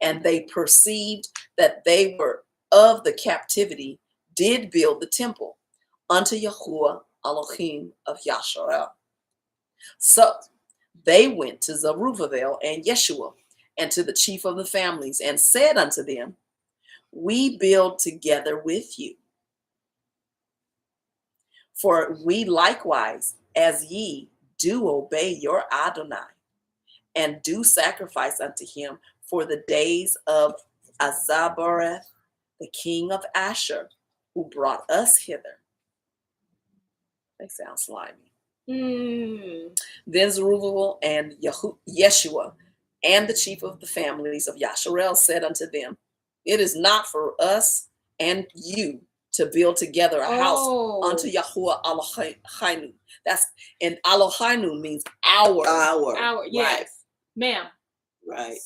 And they perceived that they were of the captivity, did build the temple unto Yahuwah Elohim of Yasharel. So they went to Zerubbabel and Yeshua and to the chief of the families and said unto them, we build together with you. For we likewise, as ye, do obey your Adonai, and do sacrifice unto him for the days of Azabareth, the king of Asher, who brought us hither. They sound slimy. Then Zerubbabel and Yeshua and the chief of the families of Yasharel said unto them, it is not for us and you to build together a house unto Yahuwah Eloheinu. That's, and Eloheinu means our. Our, yes. Right. Ma'am. Right.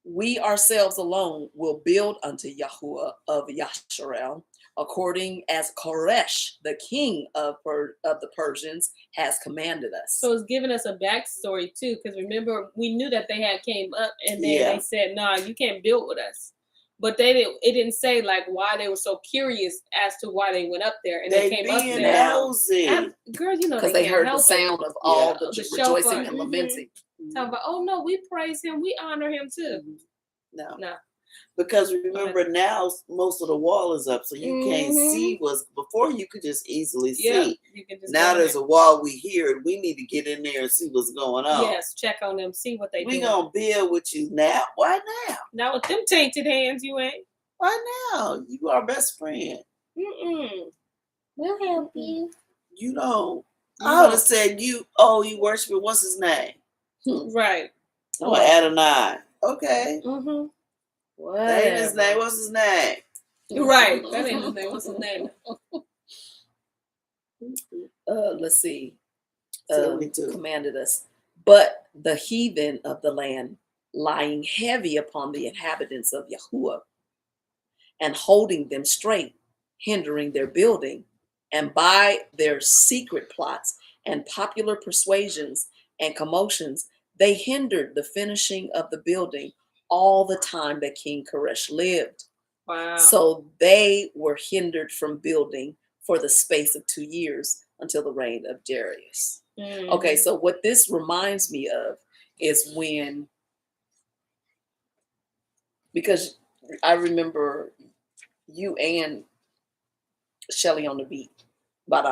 We ourselves alone will build unto Yahuwah of Yasharel, according as Koresh, the king of the Persians, has commanded us. So it's giving us a backstory too, because remember, we knew that they had came up and then they said, nah, you can't build with us. But it didn't say like why they were so curious as to why they went up there and they came up there. Nosy. Girl, you know, because they heard the sound of all the rejoicing and lamenting. Talking about, oh no, we praise him, we honor him too. No. No. Because remember now most of the wall is up, so you can't see what's before. You could just easily see. You can just now there's a wall. We hear it. We need to get in there and see what's going on. Yes, check on them, see what they do. We gonna build with you now. Why now? Not with them tainted hands, you ain't. Why now? You are our best friend. We'll help you. You don't. I would have said you worship. What's his name? Right. Oh, Adonai. Okay. That ain't his name. What's his name? Right. That ain't his name. What's his name? Let's see. 72. Commanded us. But the heathen of the land, lying heavy upon the inhabitants of Yahuwah, and holding them straight, hindering their building, and by their secret plots and popular persuasions and commotions, they hindered the finishing of the building all the time that King Koresh lived. Wow. So they were hindered from building for the space of 2 years until the reign of Darius. Okay, so what this reminds me of is when, because I remember you and Shelly on the beat, but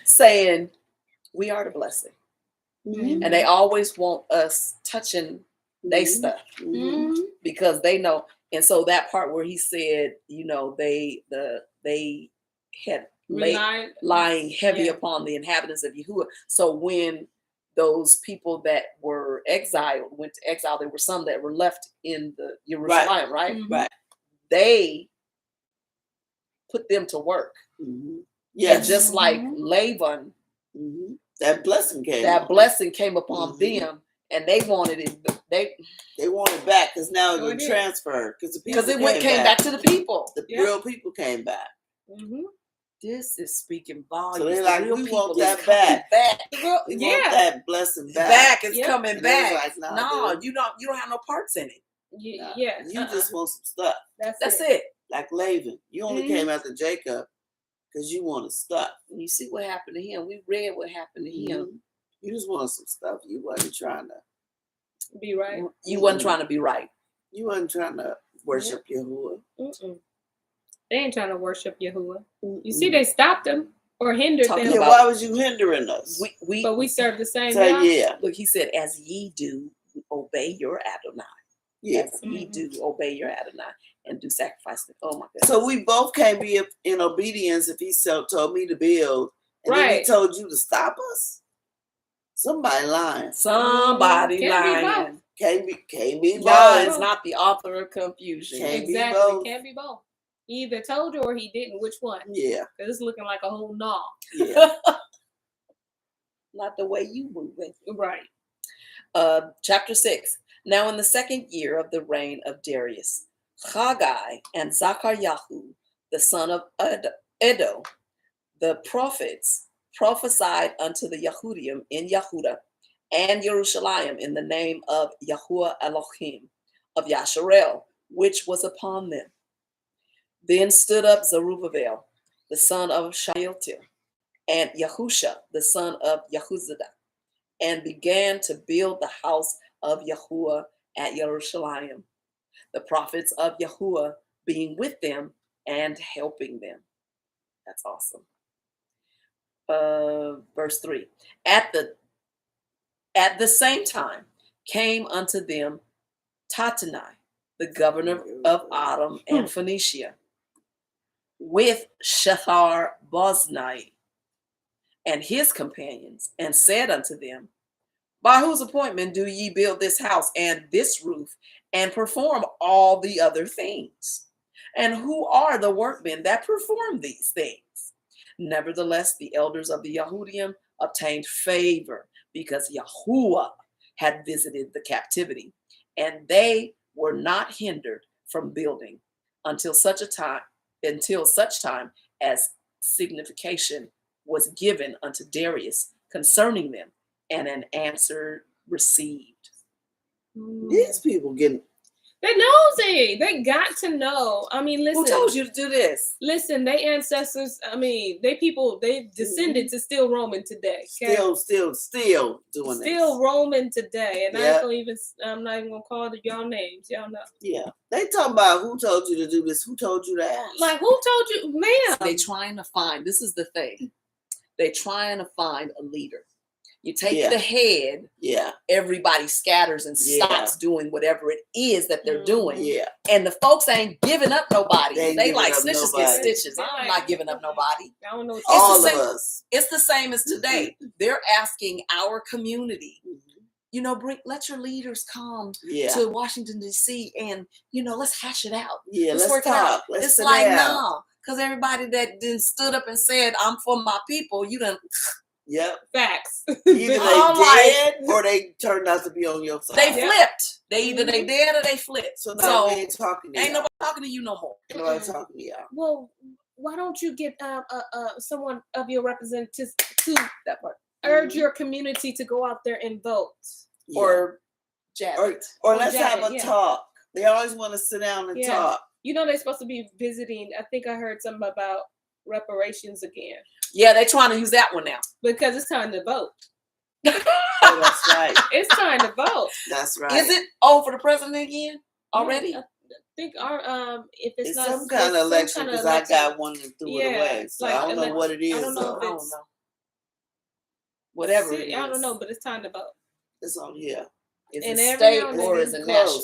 saying we are the blessing. And they always want us touching their stuff because they know. And so that part where he said, you know, they had lying heavy upon the inhabitants of Yahuwah. So when those people that were exiled went to exile, there were some that were left in the Jerusalem, right? Right. They put them to work. Yeah, and just like Laban. That blessing came upon them, and they wanted it. They want it back because now it was transferred because it came back to the people. The real people came back. This is speaking volumes. So they're like, we want that back. We want that blessing back. It's coming back. Like, no, you don't have no parts in it. You just want some stuff. That's it. Like Laban, you only came after Jacob because you wanted stuff. And you see what happened to him. We read what happened to him. You just wanted some stuff. You wasn't trying to be right. You wasn't trying to be right. You wasn't trying to worship Yahuwah. They ain't trying to worship Yahuwah. You see, they stopped them or hindered them. Yeah, why was you hindering us? But we serve the same God. Yeah. Look, he said, as ye do, obey your Adonai. Yes. As ye do, obey your Adonai and do sacrifice. Oh my goodness. So we both can't be in obedience if he told me to build and then he told you to stop us. Somebody lying. Somebody lying. Can't be both. God is not the author of confusion. Can't be both. He either told you or he didn't. Which one? Yeah. Because it's looking like a whole gnaw. Yeah. Not the way you move it. Right. Chapter 6. Now in the 2nd year of the reign of Darius, Haggai and Zachariahu, the son of Edo, the prophets, prophesied unto the Yahudim in Yehuda and Jerusalem in the name of Yahuwah Elohim of Yasharel, which was upon them. Then stood up Zerubbabel, the son of Shealtiel, and Yahusha, the son of Yahuzadak, and began to build the house of Yahuwah at Jerusalem, the prophets of Yahuwah being with them and helping them. That's awesome. Verse 3. At the same time came unto them Tattenai, the governor of Adam and Phoenicia, with Shethar-Boznai and his companions, and said unto them, by whose appointment do ye build this house and this roof, and perform all the other things? And who are the workmen that perform these things? Nevertheless, the elders of the Yahudim obtained favor, because Yahuwah had visited the captivity, and they were not hindered from building until such time as signification was given unto Darius concerning them, and an answer received. These people getting... They're nosy. They got to know. I mean, listen. Who told you to do this? Listen, they ancestors, I mean, they descended to still Roman today. Okay? Still doing this. Still Roman today. And I'm not even gonna call y'all names. Y'all know. Yeah. They talking about who told you to do this, who told you to ask. Like, who told you, ma'am? They trying to find, this is the thing. They trying to find a leader. You take the head, everybody scatters and stops doing whatever it is that they're doing. Yeah. And the folks ain't giving up nobody. They like snitches get stitches. I'm not giving up nobody. I don't know. All of us. It's the same as today. They're asking our community, you know, let your leaders come to Washington, D.C. and, you know, let's hash it out. Yeah, let's work talk. it out. It's like, no. Because everybody that then stood up and said, I'm for my people, you done... Yep. Facts. Either they did or they turned out to be on your side. They flipped. Either they did or they flipped. So now they ain't talking to ain't nobody talking to you no more. Ain't nobody talking to y'all. Well, why don't you get someone of your representatives to urge your community to go out there and vote? Yeah. Or let's have a talk. They always want to sit down and talk. You know they're supposed to be visiting. I think I heard something about reparations again. Yeah, they're trying to use that one now. Because it's time to vote. Oh, that's right. It's time to vote. That's right. Is it for the president again already? Yeah, I think our if it's not some kind of election, because I got one and threw it away. So I don't know what it is. I don't know if it's whatever it is. I don't know, but it's time to vote. It's on here. Is it state or is it national?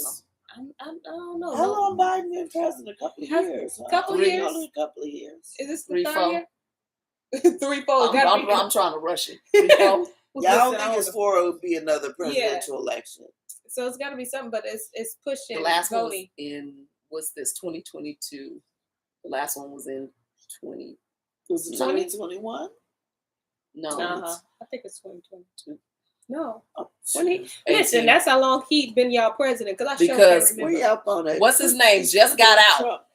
I don't know. How long Biden been president? A couple of years. A couple of years. A couple of years. Is this 3, 4? 3, 4. I'm trying to rush it. 3, 4. Yeah, I don't think it's 4. It would be another presidential election. So it's got to be something, but it's pushing. The last voting. one was in what's this 2022. The last one was in 20. Was it 2021? No, I think it's 2022. No, listen, that's how long he's been y'all president. Because we up on it. What's his name? Just got out.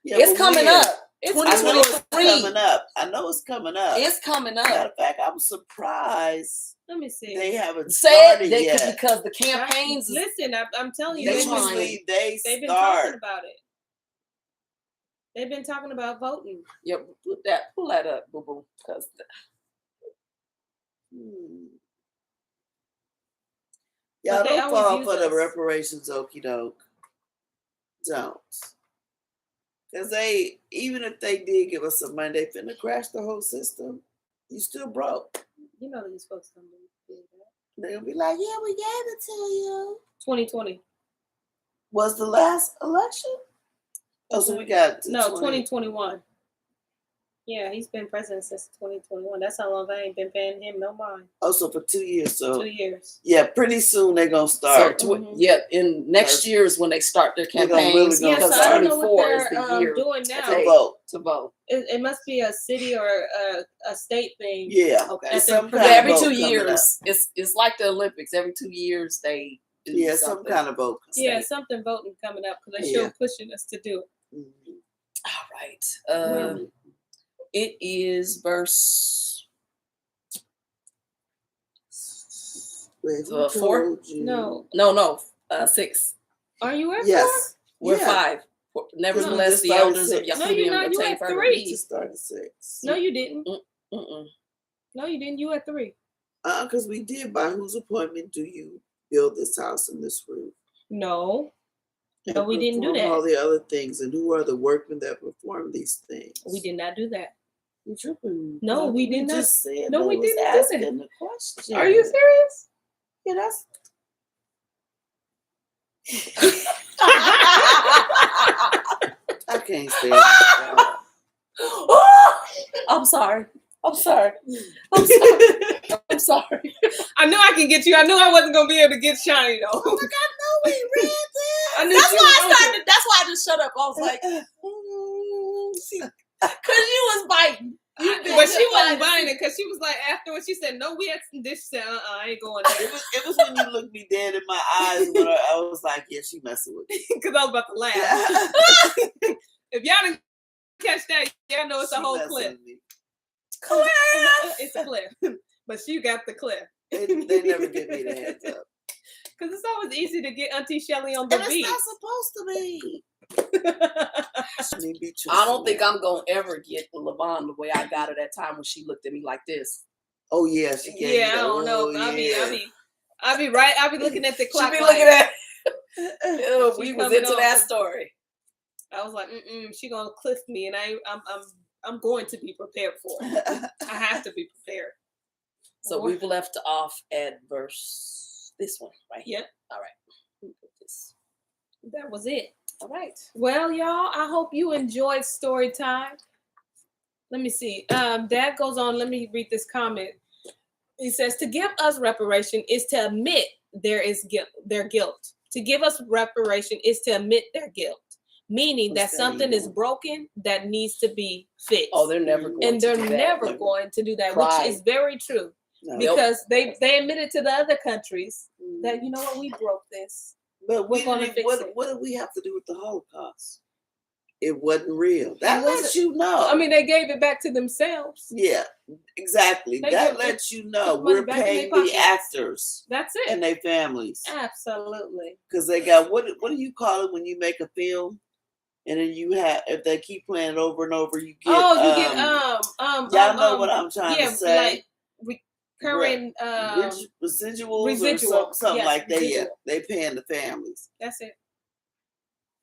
Yeah, it's coming up. It's 2023. Coming up. I know it's coming up. It's coming up. Matter of fact, I'm surprised. Let me see. They haven't started yet. Because the campaigns. Listen, I'm telling you, usually they've been talking about it. They've been talking about voting. Yep, pull that up, boo boo. Because. Y'all don't fall for the reparations, okie doke. Don't. Because even if they did give us some money, they finna crash the whole system. You still broke. You know these folks don't do that. They'll be like, yeah, we gave it to you. 2020. Was the last election? Oh, so we got 2021. Yeah, he's been president since 2021. That's how long I ain't been paying him no mind. Oh, so for 2 years. So 2 years. Yeah, pretty soon they're gonna start. So in next year is when they start their campaigns. Really because so I don't know what 24 is the year doing now. To vote. to vote? It must be a city or a state thing. Yeah. Okay. It's some kind every of 2 vote years. It's like the Olympics. Every 2 years they do Yeah, something. some kind of vote. Yeah, something voting coming up because they sure pushing us to do it. All right. It is verse 4. No. 6. Are you at 4? We're 5. Nevertheless, the elders of Yahudim obtained further peace. Just started 6. No, you didn't. No, you didn't. You at 3. Because we did. By whose appointment do you build this house and this roof? No, we didn't do that. All the other things, and who are the workmen that perform these things? We did not do that. You're tripping. No, we did not. Just said no, we didn't. Asking the question. Are you serious? Yeah, that's. I can't say it. I'm sorry. I'm sorry. I knew I could get you. I knew I wasn't gonna be able to get Shiny though. Oh my God, no, we read that. I knew that's why I started. That's why I just shut up. I was like, because you was biting. But she wasn't buying it because she was like, afterwards she said, no, we had some dish. She said, I ain't going there. It was when you looked me dead in my eyes when I was like, yeah, she messing with me. Because I was about to laugh. If y'all didn't catch that, y'all know it's a whole clip. Clip. It's a clip. But she got the clip. They never give me the heads up. Because it's always easy to get Auntie Shelly on the beat. It's not supposed to be. I don't think I'm gonna ever get Levon the way I got her that time when she looked at me like this. Oh yeah, she gave I don't know. I'll be looking at the clock. She be looking at. We was into that story. I was like, she gonna cliff me, and I'm going to be prepared for it. I have to be prepared. So we've left off at verse this one, right? Yep. All right. That was it. All right. Well, y'all, I hope you enjoyed story time. Let me see. Dad goes on. Let me read this comment. He says, to give us reparation is to admit their guilt. To give us reparation is to admit their guilt, meaning that something is broken that needs to be fixed. Oh, they're never going and they're never going to do that, which is very true. No. Because they admitted to the other countries that, you know what, we broke this. But we're going to fix it. What do we have to do with the Holocaust? It wasn't real. That lets you know. I mean, they gave it back to themselves. Yeah, exactly. That lets you know we're paying the actors. That's it. And their families. Absolutely. Because they got, what do you call it when you make a film? And then you have, if they keep playing it over and over, you get. Y'all know what I'm trying to say. Like current residuals or something like that. Yeah, they paying the families. That's it.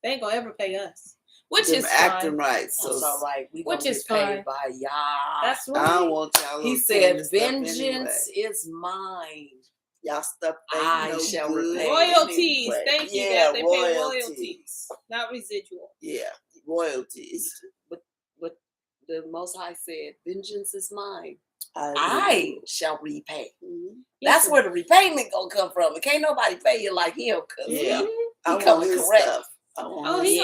They ain't gonna ever pay us, which is acting rights. So that's all right. We which is paid by y'all. That's right. I don't want y'all. He said, "Vengeance is mine. Y'all stuff. I shall repay." Royalties. Anyway. Thank you. Yeah, they pay royalties, not residual. Yeah, royalties. But the Most High said, "Vengeance is mine. I shall repay." Mm-hmm. That's where the repayment gonna come from. It can't nobody pay you like him. He coming correct. Stuff. He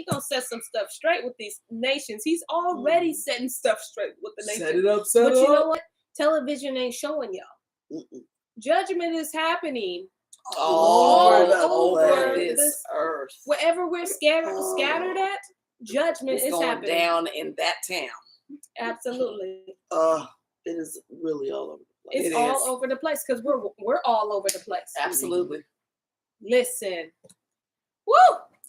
gonna set some stuff straight with these nations. He's already setting stuff straight with the nations. Set it up, but you know what? Television ain't showing y'all. Judgment is happening all over this earth. Wherever we're scattered at, judgment is happening down in that town. Absolutely. It is really all over the place. It's all over the place because we're all over the place. Absolutely. Listen. Woo!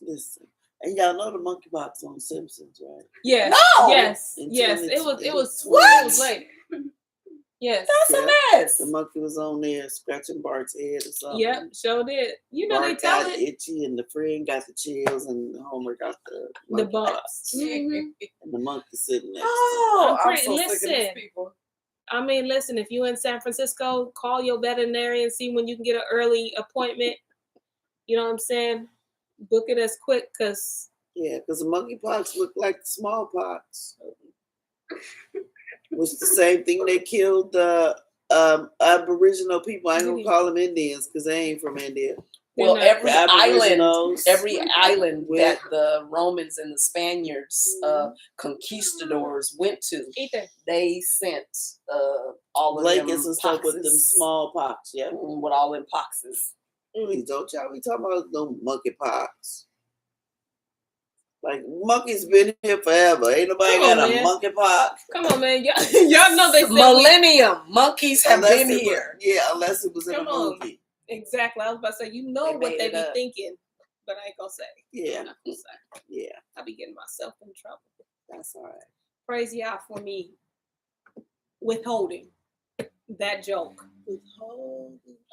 Listen. And y'all know the monkeypox on Simpsons, right? Yes. No! Yes. It was later. Yes. That's a mess. The monkey was on there scratching Bart's head or something. Yep, sure did. You know, Bart they tell got it. itchy and the friend got the chills and Homer got the bumps. Mm-hmm. And the monkey sitting next I'm so sick of these people. I mean, listen, if you in San Francisco, call your veterinarian, see when you can get an early appointment. You know what I'm saying? Book it as quick because... Yeah, because the monkeypox looked like the smallpox. Which the same thing they killed the Aboriginal people. I ain't gonna call them Indians because they ain't from India. Well, every Aboriginals. island With- that the Romans and the Spaniards, conquistadors went to, Ethan. they sent all of blankets them and stuff with them poxes, small pox. Yeah. with all them poxes. Please don't y'all be talking about no monkey pox. Like monkeys been here forever. Ain't nobody Come on, got a man. monkey pox. Come on, man. Y'all know they said Millennium monkeys have Unless been it was- here. Yeah, unless it was in Come a on. movie. Exactly. I was about to say, you know They what made they it be up. thinking, but I ain't gonna say. Yeah, I'm not gonna say. yeah, I be getting myself in trouble. that's all right. Praise y'all for me withholding that joke.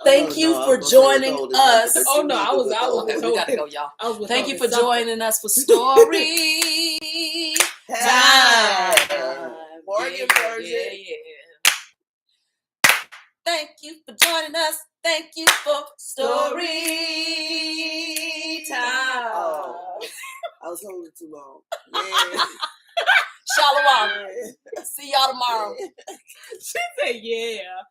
Thank you for joining us. Oh, no, I was Okay, we gotta go, y'all. I was Thank you for withholding joining us for story time. Morgan version. Yeah. Thank you for joining us. Thank you for story time. Oh, I was holding too long. Yeah. Shalom. Yeah. See y'all tomorrow. something. She said, yeah.